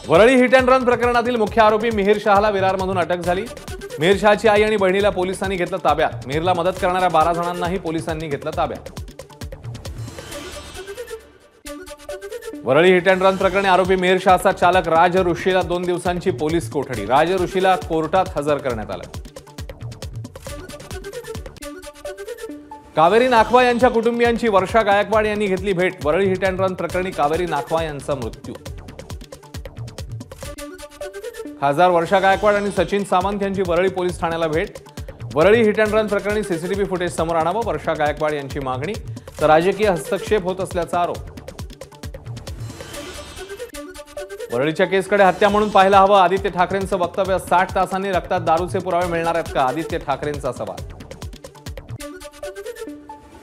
Worli hit and run प्रकरणातील मुख्य आरोपी मिहिर शहाला विरारमधून अटक झाली। मिहिर शहाची आई आणि बहिणीला पोलिसांनी घेतलं ताब्यात। मिहिरला मदत करणाऱ्या 12 जणांनाही पोलिसांनी घेतलं ताब्यात। वरळी हिट अँड रन प्रकरणी आरोपी मिहिर शहाचा चालक राज ऋषीला 2 दिवसांची पोलीस कोठडी। राज ऋषीला कोर्टात हजर करण्यात आलं। कावेरी नाखवा यांच्या कुटुंबियांची वर्षा गायकवाड यांनी घेतली भेट। वरळी हिट अँड रन प्रकरणी कावेरी नाखवा यांचा मृत्यू। खासदार वर्षा गायकवाड आणि सचिन सामंत यांची वरळी पोलीस ठाण्याला भेट। वरळी हिट अँड रन प्रकरणी सीसीटीव्ही फुटेज समोर आणावं, वर्षा गायकवाड यांची मागणी। तर राजकीय हस्तक्षेप होत असल्याचा आरोप। वरळीच्या केसकडे हत्या म्हणून पाहायला हवं, आदित्य ठाकरेंचं वक्तव्य। 60 तासांनी रक्तात दारूचे पुरावे मिळणार आहेत का, आदित्य ठाकरेंचा सवाल।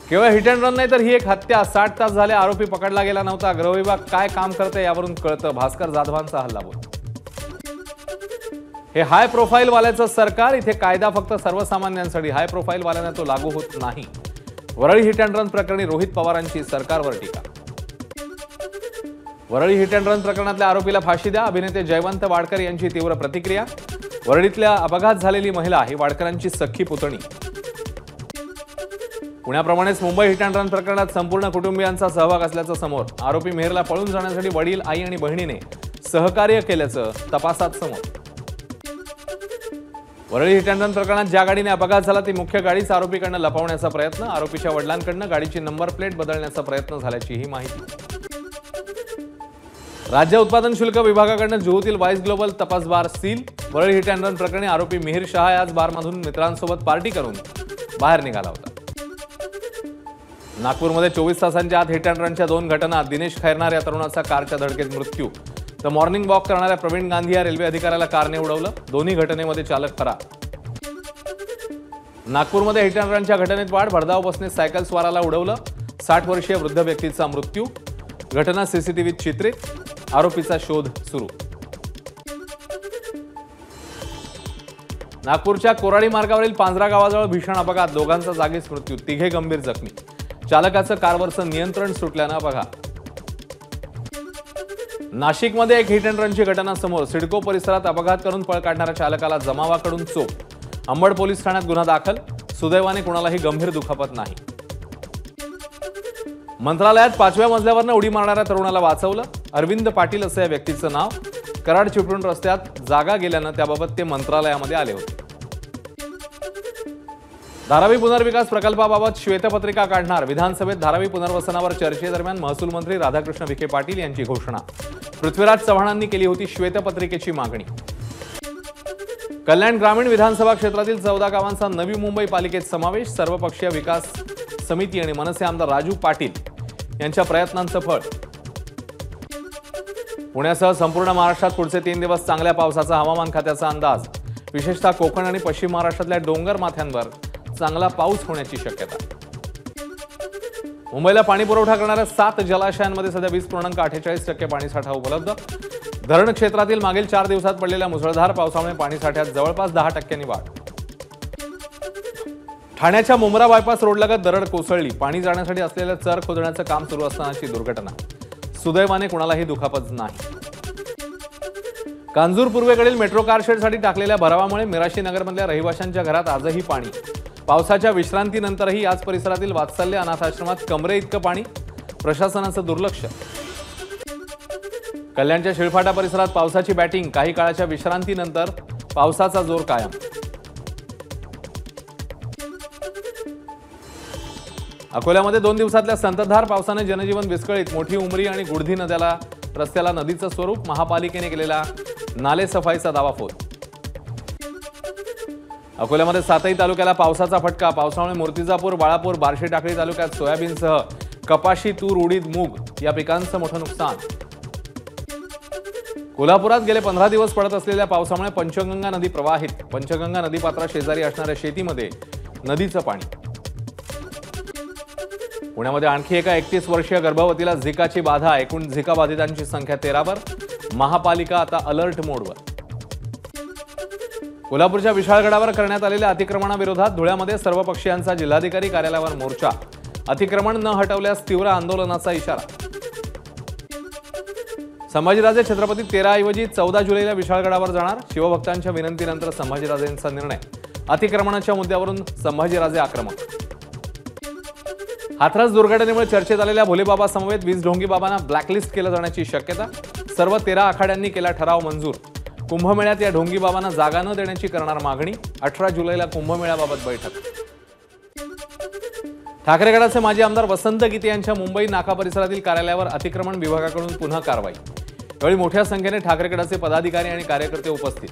केवळ हिट अँड रन नाही तर ही एक हत्या। 60 तास झाले आरोपी पकडला गेला नव्हता। गृहविभाग काय काम करते यावरून कळतं, भास्कर जाधवांचा हल्लाबोल। हे हाय प्रोफाईल वाल्याचं सरकार, इथे कायदा फक्त सर्वसामान्यांसाठी, हाय प्रोफाईल वाल्यांना तो लागू होत नाही। वरळी हिट अँड रन प्रकरणी रोहित पवारांची सरकारवर टीका। वरळी हिट अँड रन प्रकरणातल्या आरोपीला फाशी द्या, अभिनेते जयवंत वाडकर यांची तीव्र प्रतिक्रिया। वरळीतल्या अपघात झालेली महिला ही वाडकरांची सख्खी पुतणी। पुण्याप्रमाणेच मुंबई हिट अँड रन प्रकरणात संपूर्ण कुटुंबियांचा सहभाग असल्याचं समोर। आरोपी मिहिरला पळून जाण्यासाठी वडील, आई आणि बहिणीने सहकार्य केल्याचं तपासात समोर। वरळी हिट अँड रन प्रकरणात ज्या गाडीने अपघात झाला ती मुख्य गाडीच आरोपीकडनं लपवण्याचा प्रयत्न। आरोपीच्या वडिलांकडनं गाडीची नंबर प्लेट बदलण्याचा प्रयत्न झाल्याची ही माहिती। राज्य उत्पादन शुल्क विभागाकडनं जुहूतील वाईस ग्लोबल तपास bar seal. Worli hit and run प्रकरणी आरोपी मिहिर शहा आज बारमधून मित्रांसोबत पार्टी करून बाहेर निघाला होता। नागपूरमध्ये 24 तासांच्या आत हिट अँड रनच्या 2 घटना। दिनेश खैरनार या तरुणाचा कारच्या धडकेत मृत्यू, तर मॉर्निंग वॉक करणाऱ्या प्रवीण गांधी या रेल्वे अधिकाऱ्याला कारने उडवलं। दोन्ही घटनेमध्ये चालक फरार। नागपूरमध्ये हिट अँड रनच्या घटनेत वाढ, भरधाव बसने सायकल स्वाराला उडवलं। 60 वर्षीय वृद्ध व्यक्तीचा मृत्यू, घटना सीसीटीव्हीत चित्रित। आरोपीचा शोध सुरू। नागपूरच्या कोराडी मार्गावरील पांजरा गावाजवळ भीषण अपघात, दोघांचा जागीच मृत्यू, तिघे गंभीर जखमी। चालकाचं कारवरचं नियंत्रण सुटल्यानं अपघात। नाशिकमध्ये एक हिट अँड रनची घटना समोर। सिडको परिसरात अपघात करून पळ काढणाऱ्या चालकाला जमावाकडून चोप। अंबड पोलीस ठाण्यात गुन्हा दाखल। सुदैवाने कुणालाही गंभीर दुखापत नाही। मंत्रालयात 5व्या मजल्यावरनं उडी मारणाऱ्या तरुणाला वाचवलं। अरविंद पाटील असं या व्यक्तीचं नाव। कराड चिपळूण रस्त्यात जागा गेल्यानं त्याबाबत ते मंत्रालयामध्ये आले होते। धारावी पुनर्विकास प्रकल्पाबाबत श्वेतपत्रिका काढणार, विधानसभेत धारावी पुनर्वसनावर चर्चेदरम्यान महसूल मंत्री राधाकृष्ण विखे पाटील यांची घोषणा। पृथ्वीराज चव्हाणांनी केली होती श्वेतपत्रिकेची मागणी। कल्याण ग्रामीण विधानसभा क्षेत्रातील 14 गावांचा नवी मुंबई पालिकेत समावेश। सर्वपक्षीय विकास समिती आणि मनसे आमदार राजू पाटील यांच्या प्रयत्नांचं फळ। पुण्यासह संपूर्ण महाराष्ट्रात पुढचे 3 दिवस चांगल्या पावसाचा हवामान खात्याचा अंदाज। विशेषतः कोकण आणि पश्चिम महाराष्ट्रातल्या डोंगर माथ्यांवर चांगला पाऊस होण्याची शक्यता। मुंबईला पाणी पुरवठा करणाऱ्या 7 जलाशयांमध्ये सध्या 20.48% पाणीसाठा उपलब्ध। धरण क्षेत्रातील मागील 4 दिवसात पडलेल्या मुसळधार पावसामुळे पाणीसाठ्यात जवळपास 10% वाढ। ठाण्याच्या मुंब्रा बायपास रोडलगत दरड कोसळली, पाणी जाण्यासाठी असलेल्या चर खोदण्याचं काम सुरू असतानाची दुर्घटना। सुदैवाने कुणालाही दुखापत नाही। कांजूर पूर्वेकडील मेट्रो कार शेडसाठी टाकलेल्या भरावामुळे मिराशी नगरमधल्या रहिवाशांच्या घरात आजही पाणी। पावसाच्या विश्रांतीनंतरही याच परिसरातील वात्सल्य अनाथ आश्रमात कमरे इतकं पाणी, प्रशासनाचं दुर्लक्ष। कल्याणच्या शिळफाटा परिसरात पावसाची बॅटिंग, काही काळाच्या विश्रांतीनंतर पावसाचा जोर कायम। अकोल्यामध्ये 2 दिवसातल्या संततधार पावसाने जनजीवन विस्कळीत। मोठी उमरी आणि गुडधी नद्याला रस्त्याला नदीचं स्वरूप, महापालिकेने केलेला नाले सफाईचा दावा फोल। अकोल्यामध्ये 7ही तालुक्याला पावसाचा फटका, पावसामुळे मूर्तिजापूर, बाळापूर, बार्शी टाकळी तालुक्यात सोयाबीनसह कपाशी, तूर, उडीद, मूग या पिकांचं मोठं नुकसान। कोल्हापुरात गेले 15 दिवस पडत असलेल्या पावसामुळे पंचगंगा नदी प्रवाहित, पंचगंगा नदीपात्रा शेजारी असणाऱ्या शेतीमध्ये नदीचं पाणी। पुण्यामध्ये आणखी एका 31 वर्षीय गर्भवतीला झिकाची बाधा, एकूण झिका बाधितांची संख्या 13वर। महापालिका आता अलर्ट मोडवर। कोल्हापूरच्या विशाळगडावर करण्यात आलेल्या अतिक्रमणाविरोधात धुळ्यामध्ये सर्वपक्षीयांचा जिल्हाधिकारी कार्यालयावर मोर्चा। अतिक्रमण न हटवल्यास तीव्र आंदोलनाचा इशारा। संभाजीराजे छत्रपती 13 ऐवजी 14 जुलैला विशाळगडावर जाणार. शिवभक्तांच्या विनंतीनंतर संभाजीराजेंचा निर्णय. अतिक्रमणाच्या मुद्द्यावरून संभाजीराजे आक्रमक. हाथरस दुर्घटनेमुळे चर्चेत आलेल्या भोलेबाबा समवेत 20 ढोंगी बाबांना ब्लॅकलिस्ट केलं जाण्याची शक्यता. सर्व 13 आखाड्यांनी केला ठराव मंजूर. कुंभमेळ्यात या ढोंगी बाबांना जागा न देण्याची करणार मागणी. 18 जुलैला कुंभमेळ्याबाबत बैठक. ठाकरे गटाचे माजी आमदार वसंत गीते यांच्या मुंबई नाका परिसरातील कार्यालयावर अतिक्रमण विभागाकडून पुन्हा कारवाई. यावेळी मोठ्या संख्येने ठाकरे गटाचे पदाधिकारी आणि कार्यकर्ते उपस्थित.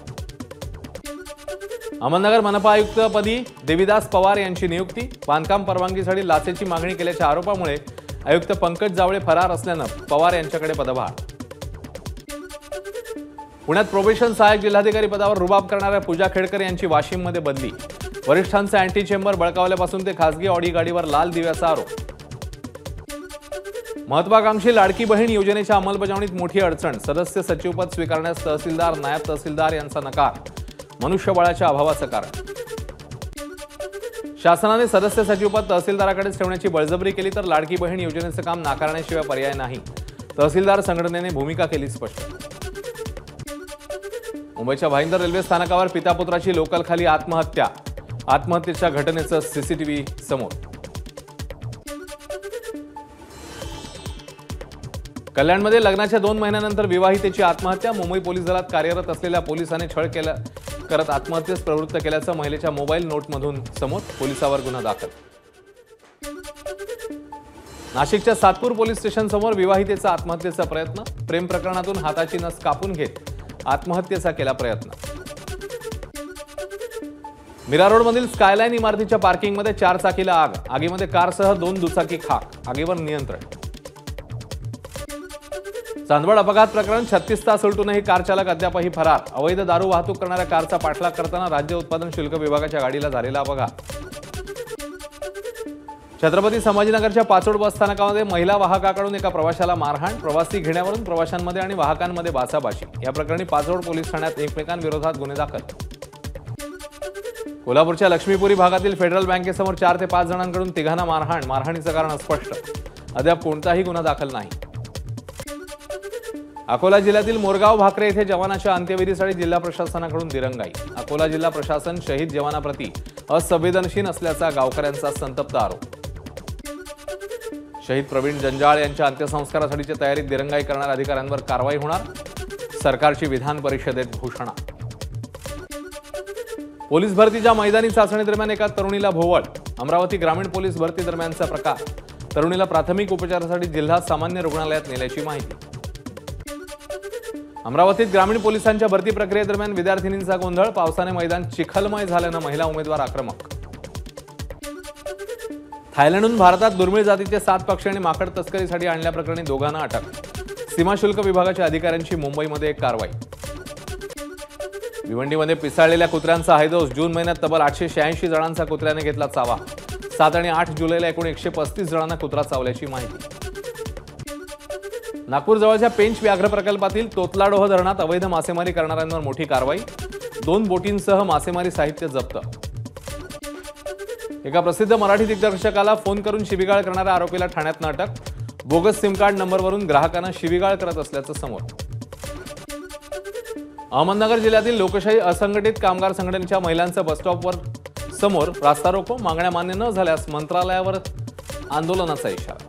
अहमदनगर मनपा आयुक्तपदी देविदास पवार यांची नियुक्ती. बांधकाम परवानगीसाठी लाचेची मागणी केल्याच्या आरोपामुळे आयुक्त पंकज जावळे फरार असल्यानं पवार यांच्याकडे पदभार. पुण्यात प्रोबेशन सहाय्यक जिल्हाधिकारी पदावर रुबाब करणाऱ्या पूजा खेडकर यांची वाशिममध्ये बदली. वरिष्ठांचे अँटी चेंबर बळकावल्यापासून ते खासगी ऑडी गाडीवर लाल दिव्याचा आरोप. महत्वाकांक्षी लाडकी बहीण योजनेच्या अंमलबजावणीत मोठी अडचण. सदस्य सचिवपद स्वीकारण्यास तहसीलदार नायब तहसीलदार यांचा नकार. मनुष्यबळाच्या अभावाचं कारण. शासनाने सदस्य सचिवपद तहसीलदाराकडेच ठेवण्याची बळजबरी केली तर लाडकी बहीण योजनेचं काम नाकारण्याशिवाय पर्याय नाही. तहसीलदार संघटनेने भूमिका केली स्पष्ट. मुंबईच्या भाईंदर रेल्वे स्थानकावर पिता पुत्राची लोकल खाली आत्महत्या. आत्महत्येच्या घटनेचं सीसीटीव्ही समोर. कल्याणमध्ये लग्नाच्या 2 महिन्यानंतर विवाहितेची आत्महत्या. मुंबई पोलीस दलात कार्यरत असलेल्या पोलिसाने छळ करत आत्महत्येस प्रवृत्त केल्याचं महिलेच्या मोबाईल नोटमधून समोर. पोलिसावर गुन्हा दाखल. नाशिकच्या सातपूर पोलीस स्टेशन समोर विवाहितेचा आत्महत्येचा प्रयत्न. प्रेम प्रकरणातून हाताची नस कापून घेत आत्महत्येचा केला प्रयत्न. मीरा रोडमधील स्कायलाईन इमारतीच्या पार्किंगमध्ये 4 चाकीला आग. आगीमध्ये कारसह 2 दुचाकी खाक. आगीवर नियंत्रण. चांदवड अपघात प्रकरण. 36 तास उलटूनही कार चालक अद्यापही फरार. अवैध दारू वाहतूक करणाऱ्या कारचा पाठलाग करताना राज्य उत्पादन शुल्क विभागाच्या गाडीला झालेला अपघात. छत्रपती संभाजीनगरच्या पाचोड बस स्थानकामध्ये महिला वाहकाकडून एका प्रवाशाला मारहाण. प्रवासी घेण्यावरून प्रवाशांमध्ये आणि वाहकांमध्ये बाचाबाची. या प्रकरणी पाचोड पोलीस ठाण्यात एकमेकांविरोधात गुन्हे दाखल. कोल्हापूरच्या लक्ष्मीपुरी भागातील फेडरल बँकेसमोर 4 ते 5 जणांकडून तिघांना मारहाण. मारहाणीचं कारण अस्पष्ट. अद्याप कोणताही गुन्हा दाखल नाही. अकोला जिल्ह्यातील मोरगाव भाकरे येथे जवानाच्या अंत्यविधीसाठी जिल्हा प्रशासनाकडून दिरंगाई. अकोला जिल्हा प्रशासन शहीद जवानाप्रती असंवेदनशील असल्याचा गावकऱ्यांचा संतप्त आरोप. शहीद प्रवीण जंजाळ यांच्या अंत्यसंस्कारासाठीच्या तयारीत दिरंगाई करणाऱ्या अधिकाऱ्यांवर कारवाई होणार. सरकारची विधान परिषदेत घोषणा. पोलीस भरतीच्या मैदानी चाचणी दरम्यान एका तरुणीला भोवळ. अमरावती ग्रामीण पोलीस भरती दरम्यानचा प्रकार. तरुणीला प्राथमिक उपचारासाठी जिल्हा सामान्य रुग्णालयात नेल्याची माहिती. अमरावतीत ग्रामीण पोलिसांच्या भरती प्रक्रियेदरम्यान विद्यार्थिनींचा गोंधळ. पावसाने मैदान चिखलमय झाल्यानं महिला उमेदवार आक्रमक. थायलंडहून भारतात दुर्मिळ जातीचे 7 पक्षी आणि माकड तस्करीसाठी आणल्याप्रकरणी दोघांना अटक. सीमाशुल्क विभागाच्या अधिकाऱ्यांची मुंबईमध्ये एक कारवाई. भिवंडीमध्ये पिसाळलेल्या कुत्र्यांचा हैदोस. जून महिन्यात तब्बल 886 जणांचा कुत्र्याने घेतला चावा. 7 आणि 8 जुलैला एकूण 135 जणांना कुत्रा चावल्याची माहिती. नागपूर जवळच्या पेंच व्याघ्र प्रकल्पातील तोतलाडोह धरणात अवैध मासेमारी करणाऱ्यांवर मोठी कारवाई. 2 बोटींसह मासेमारी साहित्य जप्त. एका प्रसिद्ध मराठी दिग्दर्शकाला फोन करून शिवीगाळ करणाऱ्या आरोपीला ठाण्यात अटक. बोगस सिम कार्ड नंबरवरून ग्राहकांना शिवीगाळ करत असल्याचं समोर. अहमदनगर जिल्ह्यातील लोकशाही असंघटित कामगार संघटनेच्या महिलांचं बसस्टॉपवर समोर रास्ता रोको. मागण्या मान्य न झाल्यास मंत्रालयावर आंदोलनाचा इशारा.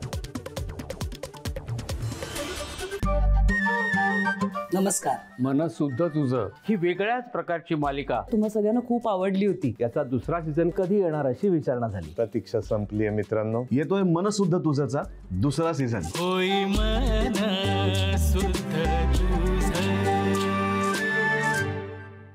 नमस्कार. मन शुद्ध तुझं ही वेगळ्याच प्रकारची मालिका तुम्हा सगळ्यांना खूप आवडली होती. याचा दुसरा सीझन कधी येणार अशी विचारणा झाली. प्रतीक्षा संपली आहे मित्रांनो. येतोय मन शुद्ध तुझंचा दुसरा सीझन. होई मन